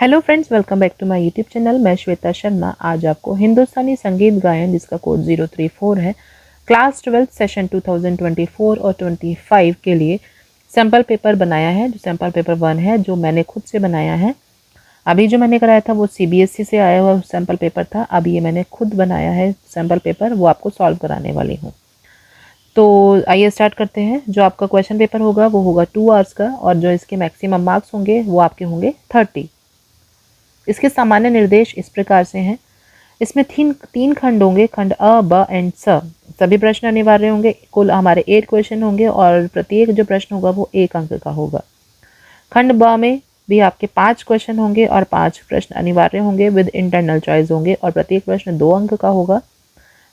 Hello friends, welcome back to my YouTube channel. मैं श्वेता शर्मा आज आपको हिंदुस्तानी संगीत गायन, जिसका कोड 034 है, क्लास 12 सेशन 2024 और 25 के लिए सैम्पल पेपर बनाया है। जो सैम्पल पेपर 1 है, जो मैंने खुद से बनाया है। अभी जो मैंने कराया था वो CBSE से आया हुआ सैम्पल पेपर था। अब ये मैंने खुद बनाया है सैम्पल पेपर, वो आपको सॉल्व कराने वाली हूँ। तो आइए स्टार्ट करते हैं। जो आपका क्वेश्चन पेपर होगा वो होगा 2 आवर्स का, और जो इसके मैक्सिमम मार्क्स होंगे वो आपके होंगे 30। इसके सामान्य निर्देश इस प्रकार से हैं। इसमें तीन खंड होंगे, खंड अ, ब एंड स। सभी प्रश्न अनिवार्य होंगे। कुल हमारे 8 क्वेश्चन होंगे और प्रत्येक जो प्रश्न होगा वो 1 अंक का होगा। खंड ब में भी आपके 5 क्वेश्चन होंगे और 5 प्रश्न अनिवार्य होंगे विद इंटरनल चॉइस होंगे, और प्रत्येक प्रश्न 2 अंक का होगा।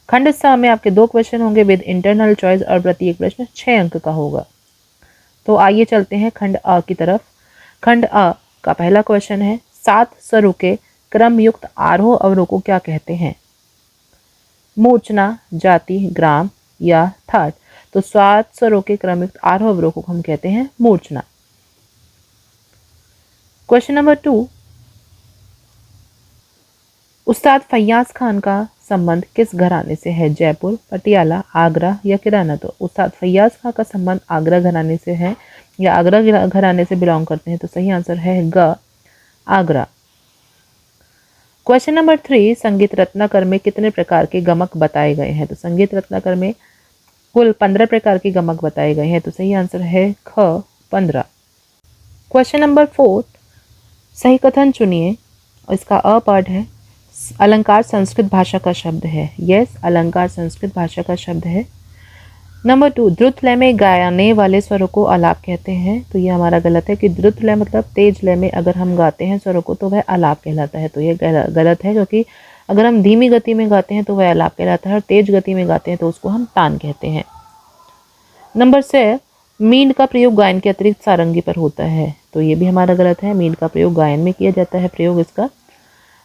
खंड स में आपके 2 क्वेश्चन होंगे विद इंटरनल चॉइस, और प्रत्येक प्रश्न 6 अंक का होगा। तो आइए चलते हैं खंड अ की तरफ। खंड अ का पहला क्वेश्चन है, 7 स्वरों के क्रम युक्त आरोह अवरोह को क्या कहते हैं? मूर्छना, जाति, ग्राम या थाट। तो 7 स्वरों के क्रम युक्त आरोह अवरोह को हम कहते हैं मूर्छना। क्वेश्चन नंबर 2, उस्ताद फैयाज खान का संबंध किस घराने से है? जयपुर, पटियाला, आगरा या किराना। तो उस्ताद फैयाज खान का संबंध आगरा घराने से है, या आगरा घराने से बिलोंग करते हैं। तो सही आंसर है ग, आगरा। क्वेश्चन नंबर 3, संगीत रत्नाकर में कितने प्रकार के गमक बताए गए हैं? तो संगीत रत्नाकर में कुल 15 प्रकार के गमक बताए गए हैं। तो सही आंसर है ख, 15। क्वेश्चन नंबर 4, सही कथन चुनिए। इसका अ पार्ट है, अलंकार संस्कृत भाषा का शब्द है। यस, अलंकार संस्कृत भाषा का शब्द है। नंबर 2, द्रुत लय में गाने वाले स्वरों को आलाप कहते हैं। तो ये हमारा गलत है, कि द्रुत लय मतलब तेज लय में अगर हम गाते हैं स्वरों को तो वह आलाप कहलाता है। तो ये गलत है, क्योंकि अगर हम धीमी गति में गाते हैं तो वह आलाप कहलाता है, और तेज गति में गाते हैं तो उसको हम तान कहते हैं। नंबर 6, मींड का प्रयोग गायन के अतिरिक्त सारंगी पर होता है। तो ये भी हमारा गलत है, मींड का प्रयोग गायन में किया जाता है प्रयोग इसका।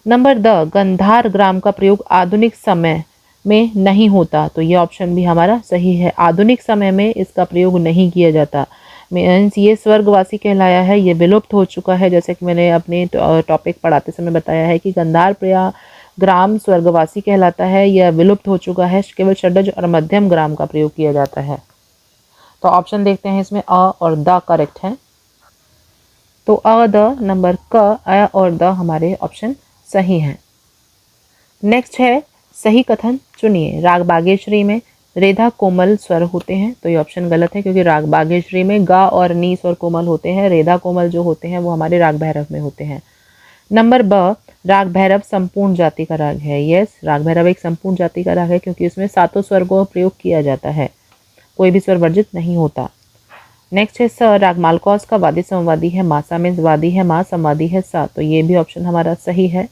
नंबर द, गंधार ग्राम का प्रयोग आधुनिक समय में नहीं होता। तो ये ऑप्शन भी हमारा सही है, आधुनिक समय में इसका प्रयोग नहीं किया जाता। मीन्स ये स्वर्गवासी कहलाया है, ये विलुप्त हो चुका है। जैसे कि मैंने अपने टॉपिक पढ़ाते समय बताया है कि गंधार ग्राम स्वर्गवासी कहलाता है, यह विलुप्त हो चुका है। केवल षड्ज और मध्यम ग्राम का प्रयोग किया जाता है। तो ऑप्शन देखते हैं, इसमें अ और द करेक्ट है। तो अ, द, नंबर क, अ और द हमारे ऑप्शन सही हैं। नेक्स्ट है, सही कथन चुनिए। राग बागेश्वरी में रेधा कोमल स्वर होते हैं। तो ये ऑप्शन गलत है, क्योंकि राग बागेश्वरी में गा और नी स्वर कोमल होते हैं। रेधा कोमल जो होते हैं वो हमारे राग भैरव में होते हैं। नंबर ब, राग भैरव संपूर्ण जाति का राग है। यस, राग भैरव एक संपूर्ण जाति का राग है, क्योंकि इसमें 7 स्वर को प्रयोग किया जाता है, कोई भी स्वर वर्जित नहीं होता। नेक्स्ट है स, राग मालकौस का वादी संवादी है। मासा में वादी है, मा संवादी है सा। तो ये भी ऑप्शन हमारा सही है।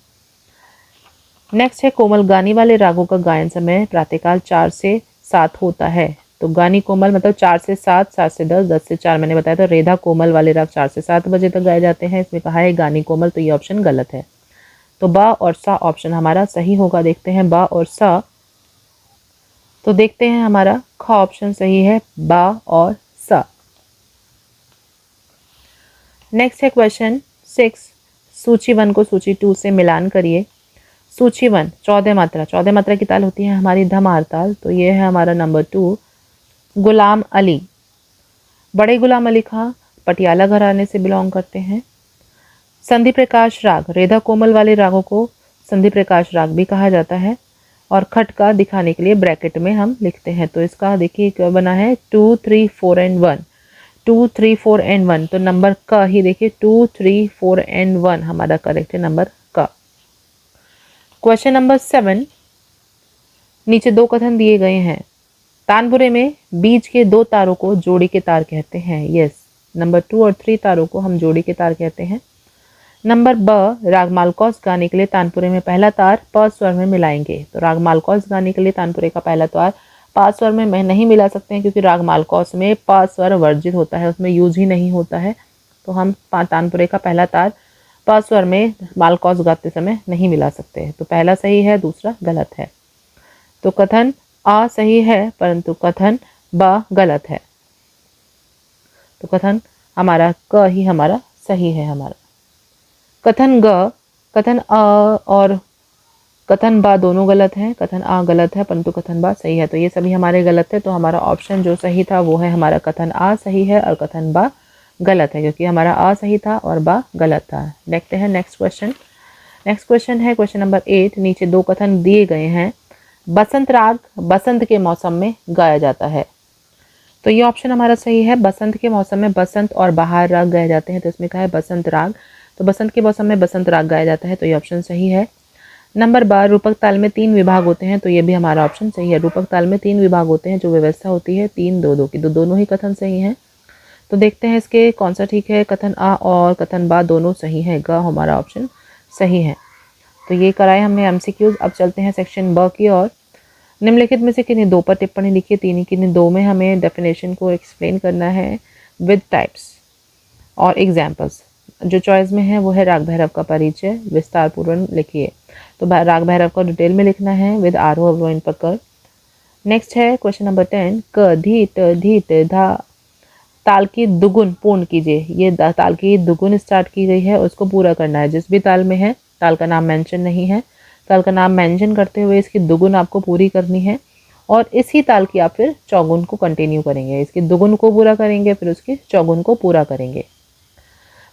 नेक्स्ट है, कोमल गानी वाले रागों का गायन समय प्रातःकाल 4 से 7 होता है। तो गानी कोमल मतलब 4 से 7, 7 से 10, 10 से 4 मैंने बताया था। रेधा कोमल वाले राग 4 से 7 बजे तक गाए जाते हैं। इसमें कहा है गानी कोमल, तो ये ऑप्शन गलत है। तो बा और सा ऑप्शन हमारा सही होगा। देखते हैं बा और सा। तो देखते हैं हमारा ख ऑप्शन सही है, बा और सा। नेक्स्ट है क्वेश्चन 6, सूची 1 को सूची 2 से मिलान करिए। सूची 1, 14 मात्रा। 14 मात्रा की ताल होती है हमारी धमार ताल। तो ये है हमारा नंबर 2, गुलाम अली। बड़े गुलाम अली खां पटियाला घराने से बिलोंग करते हैं। संधि प्रकाश राग, रेधा कोमल वाले रागों को संधि प्रकाश राग भी कहा जाता है, और खटका दिखाने के लिए ब्रैकेट में हम लिखते हैं। तो इसका देखिए क्या बना है, 2, 3, 4 एंड 1। 2, 3, 4 एंड 1। तो नंबर का ही देखिए 2, 3, 4 एंड 1 हमारा करेक्ट है, नंबर का। क्वेश्चन नंबर 7, नीचे 2 कथन दिए गए हैं। तानपुरे में बीच के 2 तारों को जोड़ी के तार कहते हैं। यस, नंबर 2 और 3 तारों को हम जोड़ी के तार कहते हैं। नंबर ब, राग मालकौस गाने के लिए तानपुरे में पहला तार प स्वर में मिलाएंगे। तो राग मालकौस गाने के लिए तानपुरे का पहला तार प स्वर में नहीं मिला सकते हैं, क्योंकि राग मालकौस में प स्वर वर्जित होता है, उसमें यूज ही नहीं होता है। तो हम तानपुरे का पहला तार प स्वर में मालकौस गाते समय नहीं मिला सकते। तो पहला सही है, दूसरा गलत है। तो कथन आ सही है, परंतु कथन ब गलत है। तो कथन हमारा क ही हमारा सही है हमारा। कथन ग, कथन अ और कथन बा दोनों गलत हैं। कथन आ गलत है परंतु कथन बा सही है। तो ये सभी हमारे गलत है। तो हमारा ऑप्शन जो सही था वो है हमारा कथन आ सही है और कथन बा गलत है, क्योंकि हमारा आ सही था और बा गलत था। देखते हैं नेक्स्ट क्वेश्चन। नेक्स्ट क्वेश्चन है क्वेश्चन नंबर 8। नीचे दो कथन दिए गए हैं। बसंत राग बसंत के मौसम में गाया जाता है। तो ये ऑप्शन हमारा सही है। बसंत के मौसम में बसंत और बहार राग गाए जाते हैं, तो इसमें कहा है बसंत राग। तो बसंत के मौसम में बसंत राग गाया जाता है, तो ये ऑप्शन सही है। नंबर 12, रूपक ताल में 3 विभाग होते हैं, तो ये भी हमारा ऑप्शन सही है। रूपक ताल में 3 विभाग होते हैं, जो व्यवस्था होती है 3 2 2 की, तो दोनों ही कथन सही हैं। तो देखते हैं इसके कौन सा ठीक है। कथन आ और कथन बा दोनों सही है। ग हमारा ऑप्शन सही है। तो ये कराए हमने एमसीक्यूज। अब चलते हैं सेक्शन ब की ओर। निम्नलिखित में से किन्हीं दो पर टिप्पणी लिखिए। किन्हीं दो में हमें डेफिनेशन को एक्सप्लेन करना है विद टाइप्स और एग्जाम्पल्स। जो चॉइस में है वो है राग भैरव का परिचय, विस्तार पूर्वक लिखिए। तो राग भैरव को डिटेल में लिखना है विद आरोह अवरोहन पकड़। नेक्स्ट है क्वेश्चन नंबर 10। क धी ट धी ट धा ताल की दुगुन पूर्ण कीजिए। ये ताल की दुगुन स्टार्ट की गई है, उसको पूरा करना है। जिस भी ताल में है, ताल का नाम मेंशन नहीं है, ताल का नाम मेंशन करते हुए इसकी दुगुन आपको पूरी करनी है और इसी ताल की आप फिर चौगुन को कंटिन्यू करेंगे। इसकी दुगुन को पूरा करेंगे फिर उसकी चौगुन को पूरा करेंगे।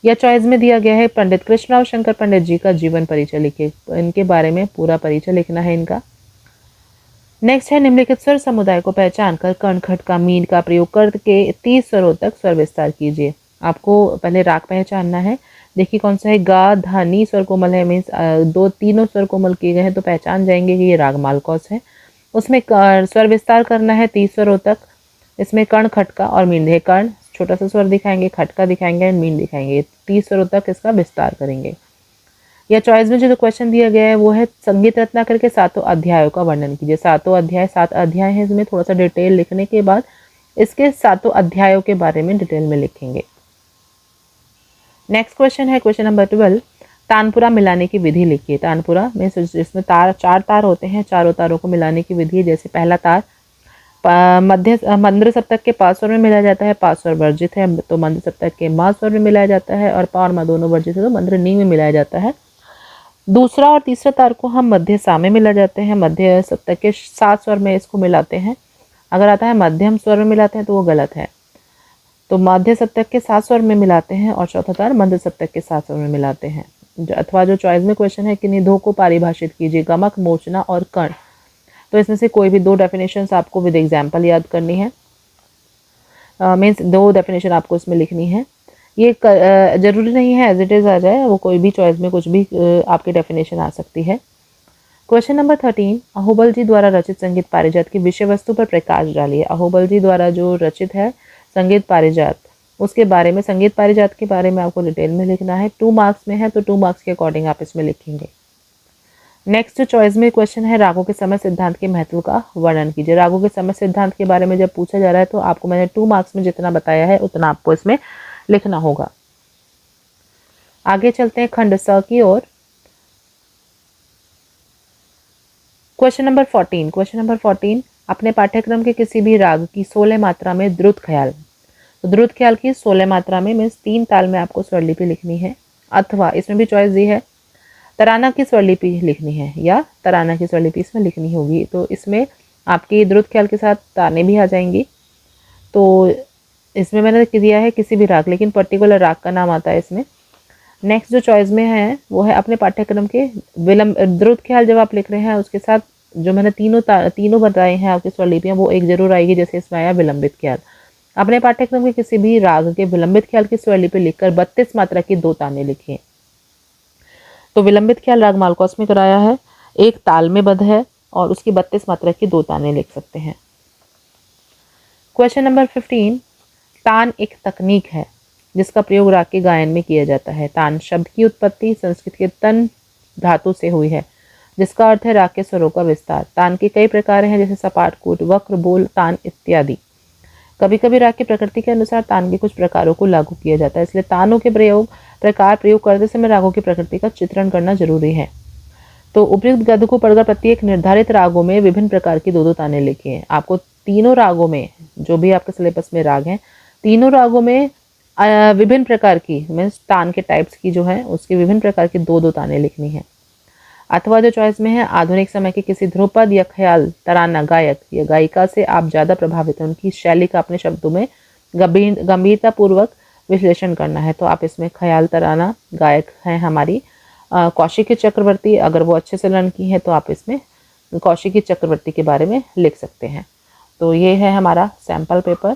या चॉइस में दिया गया है पंडित कृष्णराव शंकर पंडित जी का जीवन परिचय लिखिए। इनके बारे में पूरा परिचय लिखना है इनका। नेक्स्ट है निम्नलिखित स्वर समुदाय को पहचान कर कर्ण खट का मीन का प्रयोग करके 30 स्वरों तक स्वर विस्तार कीजिए। आपको पहले राग पहचानना है। देखिए कौन सा है। गा धा नी स्वर कोमल है, मीन्स तीनों स्वर कोमल किए गए हैं, तो पहचान जाएंगे कि ये राग मालकौस है। उसमें स्वर विस्तार करना है 30 स्वरों तक। इसमें कर्ण खटका और मीन है। कर्ण छोटा सा स्वर दिखाएंगे, खटका दिखाएंगे एंड मीन दिखाएंगे। 30 स्वरों तक इसका विस्तार करेंगे। या चॉइस में जो क्वेश्चन दिया गया है वो है संगीत रत्नाकर के 7 अध्यायों का वर्णन कीजिए। 7 अध्याय 7 अध्याय हैं, इसमें थोड़ा सा डिटेल लिखने के बाद इसके 7 अध्यायों के बारे में डिटेल में लिखेंगे। नेक्स्ट क्वेश्चन है क्वेश्चन नंबर 12। तानपुरा मिलाने की विधि लिखिए। तानपुरा में इसमें 4 तार होते हैं, चारों तारों को मिलाने की विधि। जैसे पहला तार मंद्र सप्तक के 5 स्वर में मिलाया जाता है, 5 स्वर वर्जित है तो मंद्र सप्तक के मा स्वर में मिलाया जाता है, और पा और मा दोनों वर्जित है तो मंद्र नी में मिलाया जाता है। दूसरा और तीसरा तार को हम मध्य सा में मिला जाते हैं, मध्य सप्तक के 7 स्वर में इसको मिलाते हैं। अगर आता है मध्यम स्वर में मिलाते हैं तो वो गलत है। तो मध्य सप्तक के 7 स्वर में मिलाते हैं और चौथा तार मध्य सप्तक के 7 स्वर में मिलाते हैं। अथवा जो चॉइस में क्वेश्चन है कि निधों को पारिभाषित कीजिए। गमक, मोचना और कर्ण। तो इसमें से कोई भी 2 डेफिनेशंस आपको विद एग्जाम्पल याद करनी है। मीन्स 2 डेफिनेशन आपको इसमें लिखनी है। ये जरूरी नहीं है एज इट इज़ आ जाए, वो कोई भी चॉइस में कुछ भी आपकी डेफिनेशन आ सकती है। Question number 13। अहोबल जी द्वारा रचित संगीत पारिजात की विषय वस्तु पर प्रकाश डालिए। अहोबल जी द्वारा जो रचित है संगीत पारिजात, उसके बारे में, संगीत पारिजात के बारे में आपको डिटेल में लिखना है। 2 मार्क्स में है तो 2 मार्क्स के अकॉर्डिंग आप इसमें लिखेंगे। नेक्स्ट जो चॉइस में क्वेश्चन है रागों के समय सिद्धांत के महत्व का वर्णन कीजिए। रागों के समय सिद्धांत के बारे में जब पूछा जा रहा है तो आपको मैंने 2 मार्क्स में जितना बताया है उतना आपको इसमें लिखना होगा। आगे चलते हैं खंड स की ओर। Question number 14। Question number 14। अपने पाठ्यक्रम के किसी भी राग की 16 मात्रा में द्रुत ख्याल। तो द्रुत ख्याल की 16 मात्रा में मीन्स 3 ताल में आपको स्वरलिपि लिखनी है, अथवा इसमें भी चॉइस दी है तराना की स्वरलिपि लिखनी है या तराना की स्वरलिपि इसमें लिखनी होगी। तो इसमें आपकी द्रुत ख्याल के साथ ताने भी आ जाएंगी। तो इसमें मैंने दिया है किसी भी राग, लेकिन पर्टिकुलर राग का नाम आता है इसमें। नेक्स्ट जो चॉइस में है वो है अपने पाठ्यक्रम के विलंब द्रुत ख्याल जब आप लिख रहे हैं उसके साथ जो मैंने तीनों बताए हैं आपकी स्वरलिपियाँ वो एक जरूर आएगी। जैसे इसमें आया विलंबित ख्याल। अपने पाठ्यक्रम के किसी भी राग के विलंबित ख्याल की स्वरलिपि लिखकर 32 मात्रा की 2 ताने लिखिए। तो विलंबित ख्याल राग मालकौस में कराया है, एक ताल में बद्ध है और उसकी 32 मात्रा की 2 ताने लिख सकते हैं। Question number 15। तान एक तकनीक है जिसका प्रयोग राग के गायन में किया जाता है। तान शब्द की उत्पत्ति संस्कृत के तन धातु से हुई है, जिसका अर्थ है राग के स्वरों का विस्तार। तान के कई प्रकार हैं, जैसे सपाट, कूट, वक्र, बोल, तान इत्यादि। कभी कभी राग की प्रकृति के अनुसार तान के कुछ प्रकारों को लागू किया जाता है, इसलिए तानों के प्रयोग करते समय रागों की प्रकृति का चित्रण करना जरूरी है। तो उपयुक्त गद्य को पढ़कर प्रत्येक निर्धारित रागों में विभिन्न प्रकार की 2-2 ताने लिखिए। आपको तीनों रागों में, जो भी आपके सिलेबस में राग हैं, तीनों रागों में विभिन्न प्रकार की मीन्स तान के टाइप्स की जो है उसकी विभिन्न प्रकार की दो दो तानें लिखनी है। अथवा जो चॉइस में है, आधुनिक समय के किसी ध्रुपद या ख्याल तराना गायक या गायिका से आप ज़्यादा प्रभावित हैं, उनकी शैली का अपने शब्दों में गंभीरता पूर्वक विश्लेषण करना है। तो आप इसमें ख्याल तराना गायक हैं हमारी कौशिकी चक्रवर्ती। अगर वो अच्छे से लर्न की है तो आप इसमें कौशिकी चक्रवर्ती के बारे में लिख सकते हैं। तो ये है हमारा सैम्पल पेपर।